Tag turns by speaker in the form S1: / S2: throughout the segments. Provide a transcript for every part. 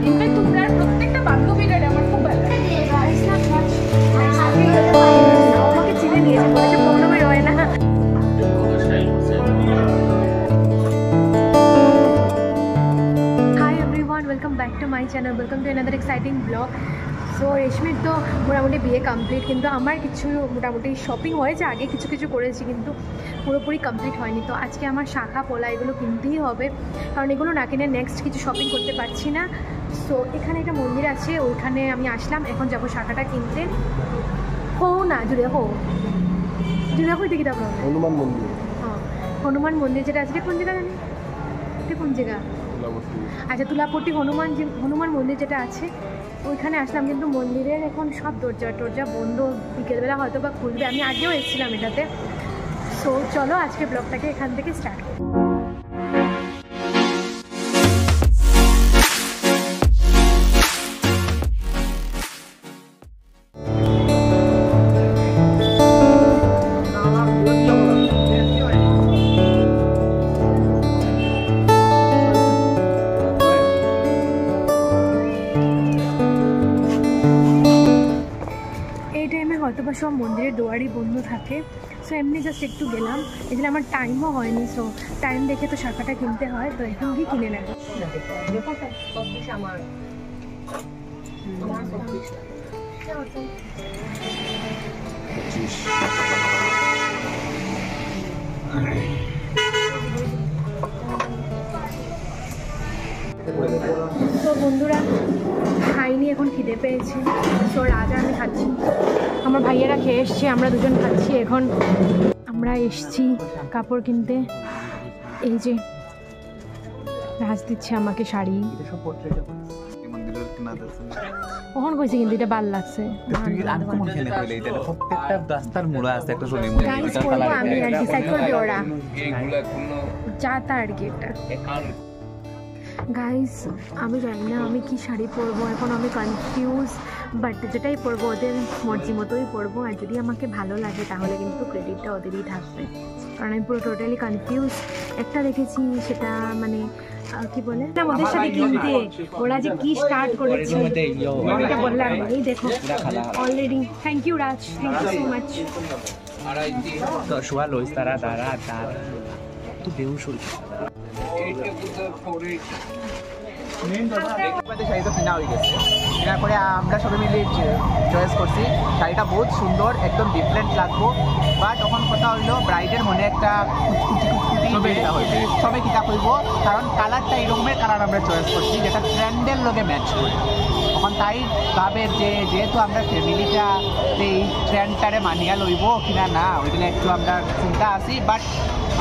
S1: In fact তোমরা প্রত্যেকটা বান্ধবীরা আমার খুব ভালো লাগে। আমাকে চিনে নিয়েছে, বলেছে পৌর্ণমী রয় না। Hi everyone, welcome back to my channel, welcome to another exciting blog. So রেশমির তো মোটামুটি বিয়ে কমপ্লিট, কিন্তু আমার কিছু মোটামুটি শপিং হয়েছে, আগে কিছু কিছু করেছি কিন্তু পুরোপুরি কমপ্লিট হয়নি। তো আজকে আমার শাখা পোলা এগুলো কিনতেই হবে, কারণ এগুলো না কিনে নেক্সট কিছু শপিং করতে পারছি না। সো এখানে একটা মন্দির আছে, ওইখানে আমি আসলাম, এখন যাবো শাখাটা কিনতে। হো না জুড়ে হো জুড়ে হো দেখি তারপর হনুমান মন্দির। হ্যাঁ, হনুমান মন্দির যেটা আছে কোন জায়গা জানি, এটা কোন জায়গা? আচ্ছা, তুলাপট্টি হনুমান মন্দির যেটা আছে ওইখানে আসলাম, কিন্তু মন্দিরের এখন সব দরজা বন্ধ, বিকেলবেলা হয়তো বা খুলবে। আমি আগেও এসেছিলাম এটাতে। সো চলো আজকে ব্লগটাকে এখান থেকে স্টার্ট করি। হয়তো বা সব মন্দিরের দুয়ারই বন্ধ থাকে। সো এমনি জাস্ট একটু গেলাম, এখানে আমার টাইমও হয়নি। সো টাইম দেখে তো শাখাটা কিনতে হয়, তো এখন কি কিনে নেব। তো বন্ধুরা খাইনি, এখন খিদে পেয়েছি। সো রাজা আমি খাচ্ছি, আমার ভাইয়েরা খেয়ে এসছে, আমরা দুজন খাচ্ছি। এখন আমরা এসছি কাপড় কিনতে। এই যে রাজ দিচ্ছে আমাকে শাড়ি, কখন কইছে কিন্তু এটা ভাল লাগছে। আমি আর ডিসাইড করবে ওরা যা তা আর কি। এটা গাইস আমি জানি না আমি কি শাড়ি পরবো, এখন আমি কনফিউজ। বাট যেটাই পরবো ওদের মর্জি মতোই পরবো, আর যদি আমাকে ভালো লাগে তাহলে কিন্তু ক্রেডিটটা ওদেরই থাকবে, কারণ আমি পুরো টোটালি কনফিউজ। একটা দেখেছি সেটা মানে কি বলে না, ওদের সাথে কিনতে ওরা যে কি স্টার্ট করেছে এটা বললাম। এই দেখো already. Thank you Raj, thank you so much.
S2: Sari তো কেনা হয়ে গেছে, কেনার পরে আমরা সবাই মিলে চয়েস করছি শাড়িটা বহুত সুন্দর, একদম ডিফারেন্ট লাগবো। বাট তখন কথা হইলো ব্রাইডের মনে একটা সবাই কিতা করব, কারণ কালারটা এরকমের কালার আমরা চয়েস করছি যেটা ট্রেন্ডের লগে ম্যাচ করে। তখন তাই ভাবে যে যেহেতু আমরা ফ্যামিলিটা এই ট্রেন্ডটারে মানিয়া লইব কিনা না, ওইগুলো একটু আমরা চিন্তা আছি। বাট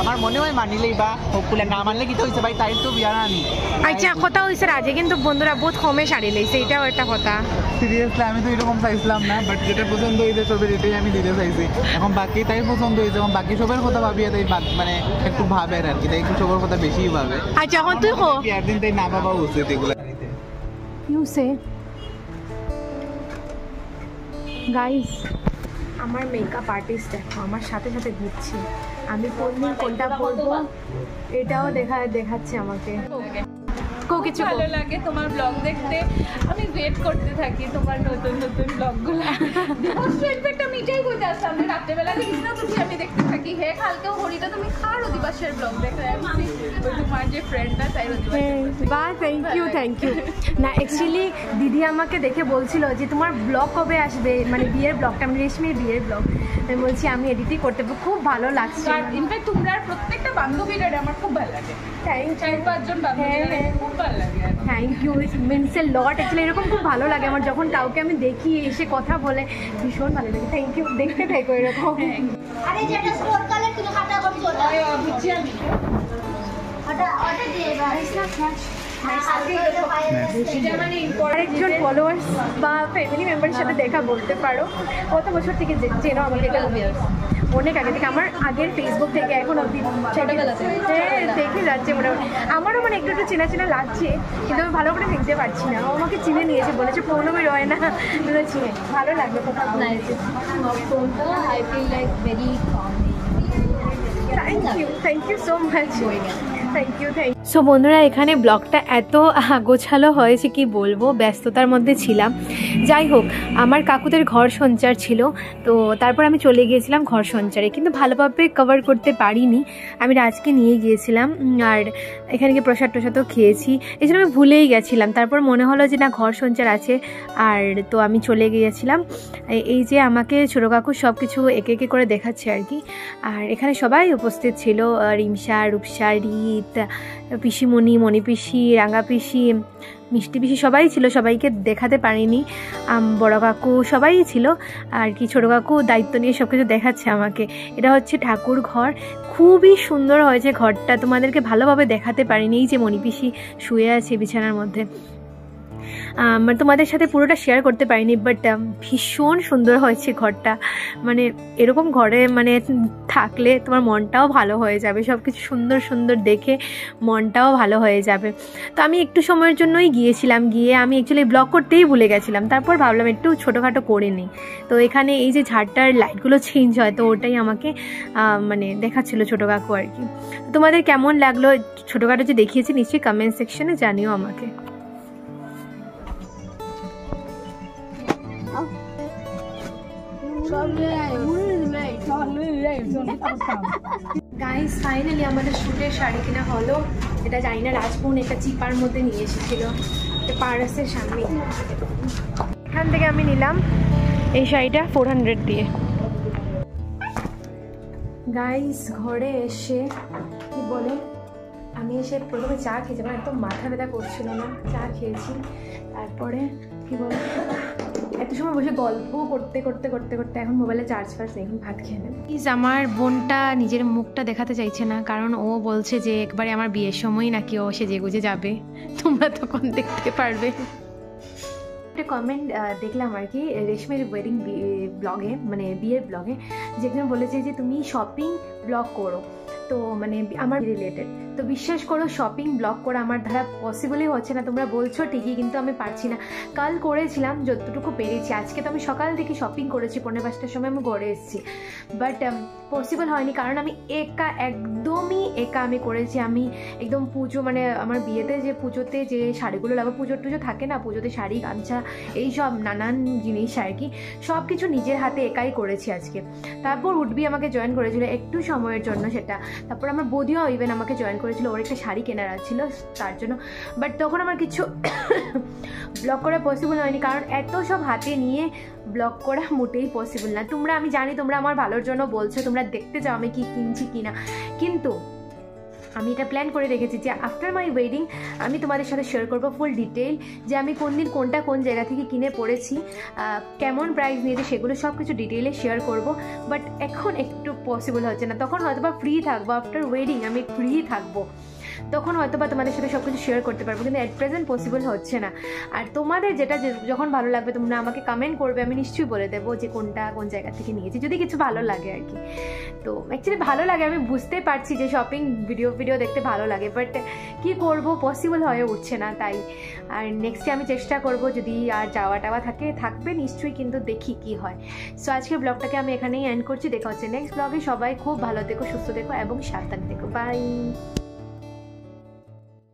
S2: আমার মনে হয় মানিলেই বা হোপফুলি, না মানলে কি তো হয়েছে ভাই, তাই তো বিয়া আনি।
S1: আচ্ছা কথা হয়েছে রাজে, কিন্তু বন্ধুরা বহুত কমে শাড়ি লইছে, এটাও একটা কথা।
S2: সিরিয়াসলি আমি তো এরকম চাইছিলাম না, বাট যেটা পছন্দ হয়েছে সবের এটাই আমি দিতে চাইছি। এখন বাকি তাই পছন্দ হয়েছে, এবং বাকি সবের কথা ভাবিয়ে তাই মানে একটু ভাবে আর কি, তাই একটু সবার কথা বেশিই ভাবে।
S1: আচ্ছা এখন তুই হো
S2: একদিন তাই না বাবা উচিত এগুলো।
S1: ইউ সে গাইস, আমার মেকআপ আর্টিস্ট দেখো আমার সাথে সাথে ঘুরছি, আমি কোনটা পরবো এটাও দেখাচ্ছে আমাকে। কিছু
S3: ভালো লাগে তোমার ব্লগ দেখতে, আমি ওয়েট করতে থাকি তোমার নতুন নতুন ব্লগগুলো। ইনফ্যাক্ট আমি এটাই কইতে আসলাম, আমি রাত্রেবেলা দেখিস না তুমি, আমি দেখতে থাকি হে কালকেও হরিটা তুমি খার অধিবাসের ব্লগ দেখে আমি তোমার যে ফ্রেন্ডটা তাই
S1: বা থ্যাংক ইউ না। অ্যাকচুয়ালি দিদি আমাকে দেখে বলছিল যে তোমার ব্লগ কবে আসবে, মানে বিয়ের ব্লগটা, আমি রেশমির বিয়ের ব্লগ। আমি বলছি আমি এডিটই করতে, খুব ভালো লাগছে।
S3: ইনফ্যাক্ট তোমরা প্রত্যেকটা বান্ধবীরা আমার খুব ভালো লাগে।
S1: থ্যাংক ইউ,
S3: 4-5 জন বান্ধবী খুব ভালো লাগে।
S1: Thank you, it means a lot. Actually এরকম খুব ভালো লাগে আমার, যখন কাউকে আমি দেখি এসে কথা বলে ভীষণ ভালো লাগে। থ্যাংক ইউ, দেখতে থাকো এরকম।
S4: আরে যেটা স্টোর করলে তুমি খাতা করছো ওটা
S3: বুঝছি আমি
S4: ওটা দিয়ে গাইস না
S1: আরেকজন ফলোয়ার্স বা ফ্যামিলি মেম্বারের সাথে দেখা বলতে পারো। কত বছর থেকে চেনো আমাকে? অনেক আগে থেকে, আমার আগের ফেসবুক থেকে এখন অব্দি দেখে যাচ্ছে মোটামুটি। আমারও মানে একটু চেনা চেনা লাগছে, কিন্তু আমি ভালো করে দেখতে পারছি না। ও আমাকে চিনে নিয়েছে, বলেছে পৌর্ণমী রয় না, চিনে ভালো লাগলো কথা বলেছে। Thank you so much. Thank you. So বন্ধুরা, এখানে ব্লগটা এত গোছালো হয়েছে কি বলবো, ব্যস্ততার মধ্যে ছিলাম। যাই হোক, আমার কাকুদের ঘর সঞ্চার ছিল, তো তারপর আমি চলে গিয়েছিলাম ঘর সঞ্চারে, কিন্তু ভালোভাবে কভার করতে পারিনি। আমি রাজকে নিয়ে গিয়েছিলাম, আর এখানে গিয়ে প্রসাদ টসাদও খেয়েছি, এই জন্য আমি ভুলেই গেছিলাম। তারপর মনে হলো যে না, ঘর সঞ্চার আছে, আর তো আমি চলে গিয়েছিলাম। এই যে আমাকে ছোটো কাকু সব কিছু একে একে করে দেখাচ্ছে আর কি। আর এখানে সবাই উপস্থিত ছিল, রিমসা, রূপসা, রীত, পিসিমণি, মণি পিসি, রাঙা পিসি, মিষ্টি পিসি, সবাই ছিল। সবাইকে দেখাতে পারিনি, বড় কাকু সবাই ছিল আর কি। ছোটো কাকু দায়িত্ব নিয়ে সব কিছু দেখাচ্ছে আমাকে। এটা হচ্ছে ঠাকুর ঘর, খুবই সুন্দর হয়েছে ঘরটা, তোমাদেরকে ভালোভাবে দেখাতে পারিনি। এই যে মণি পিসি শুয়ে আছে বিছানার মধ্যে, তোমাদের সাথে পুরোটা শেয়ার করতে পারিনি, বাট ভীষণ সুন্দর হয়েছে ঘরটা। মানে এরকম ঘরে মানে থাকলে তোমার মনটাও ভালো হয়ে যাবে, সব কিছু সুন্দর সুন্দর দেখে মনটাও ভালো হয়ে যাবে। তো আমি একটু সময়ের জন্যই গিয়েছিলাম, গিয়ে আমি অ্যাকচুয়ালি ব্লগ করতেই ভুলে গেছিলাম। তারপর ভাবলাম একটু ছোটোখাটো করে নিই। তো এখানে এই যে ঝাড়টার লাইটগুলো চেঞ্জ হয়, তো ওটাই আমাকে মানে দেখাচ্ছিলো ছোটো কাকু আর কি। তোমাদের কেমন লাগলো ছোটোখাটো যে দেখিয়েছি, নিশ্চয়ই কমেন্ট সেকশনে জানিও আমাকে। গাইস, ফাইনালি আমাদের শ্যুটের শাড়ি কেনা হলো। এটা জানি না, রাজবোন একটা চিপার মধ্যে নিয়ে এসেছিল, পারসের সামনে। এখান থেকে আমি নিলাম এই শাড়িটা 400 দিয়ে। গাইস, ঘরে এসে কি বলে, আমি এসে প্রথমে চা খেয়েছি, আমার একদম মাথা ব্যথা করছিল না, চা খেয়েছি। তারপরে কি বলে, এত সময় বসে গল্প করতে করতে করতে করতে এখন মোবাইলে চার্জ ফার্জ নেই, এখন ভাত খেয়ে নেব। প্লিজ, আমার বোনটা নিজের মুখটা দেখাতে চাইছে না, কারণ ও বলছে যে একবারে আমার বিয়ের সময় নাকি ও সেজে গুজে যাবে, তোমরা তখন দেখতে পারবে। একটা কমেন্ট দেখলাম আর কি রেশমির ওয়েডিং ব্লগে, মানে বিয়ের ব্লগে, যেখানে বলেছে যে তুমি শপিং ব্লগ করো, তো মানে আমার রিলেটেড। তো বিশ্বাস করো, শপিং ব্লগ করা আমার দ্বারা পসিবলই হচ্ছে না। তোমরা বলছো ঠিকই, কিন্তু আমি পারছি না। কাল করেছিলাম যতটুকু পেরেছি, আজকে তো আমি সকাল থেকে শপিং করেছি, 4:30টার সময় আমি ঘরে এসেছি, বাট পসিবল হয়নি, কারণ আমি একা, একদমই একা আমি করেছি। আমি একদম পুজো, মানে আমার বিয়েতে যে পুজোতে যে শাড়িগুলো লাগবে, পুজোর টুজো থাকে না, পুজোতে শাড়ি, গামছা, এই সব নানান জিনিস আর কি, সব কিছু নিজের হাতে একাই করেছি আজকে। তারপর উঠবি আমাকে জয়েন করেছিল একটু সময়ের জন্য সেটা, তারপর আমার বৌদিও ইভেন আমাকে জয়েন করেছিল, ওর একটা শাড়ি কেনার ছিল তার জন্য, বাট তখন আমার কিছু ব্লগ করা পসিবল হয়নি, কারণ এত সব হাতে নিয়ে ব্লগ করা মোটেই পসিবল না। তোমরা, আমি জানি তোমরা আমার ভালোর জন্য বলছো, তোমরা দেখতে চাও আমি কি কিনছি কিনা, কিন্তু আমি এটা প্ল্যান করে রেখেছি যে আফটার মাই ওয়েডিং আমি তোমাদের সাথে শেয়ার করবো ফুল ডিটেল, যে আমি কোন দিন কোনটা কোন জায়গা থেকে কিনে পড়েছি, কেমন প্রাইস নিয়েছে, সেগুলো সব কিছু ডিটেলে শেয়ার করব। বাট এখন একটু পসিবল হচ্ছে না, তখন হয়তো বা ফ্রি থাকবো, আফটার ওয়েডিং আমি ফ্রি থাকবো, তখন হয়তো বা তোমাদের সাথে সব কিছু শেয়ার করতে পারবো, কিন্তু অ্যাট প্রেজেন্ট পসিবল হচ্ছে না। আর তোমাদের যেটা যখন ভালো লাগবে তোমরা আমাকে কমেন্ট করবে, আমি নিশ্চয়ই বলে দেবো যে কোনটা কোন জায়গা থেকে নিয়েছি, যদি কিছু ভালো লাগে আর কি। তো অ্যাকচুয়ালি ভালো লাগে, আমি বুঝতে পারছি যে শপিং ভিডিও দেখতে ভালো লাগে, বাট কী করবো, পসিবল হয়ে উঠছে না তাই। আর নেক্সটে আমি চেষ্টা করব, যদি আর যাওয়া টাওয়া থাকবে নিশ্চয়ই, কিন্তু দেখি কি হয়। সো আজকের ব্লগটাকে আমি এখানেই এন্ড করছি, দেখা হচ্ছে নেক্সট ব্লগে। সবাই খুব ভালো থেকো, সুস্থ থেকো এবং সাবধানে থেকো, বাই।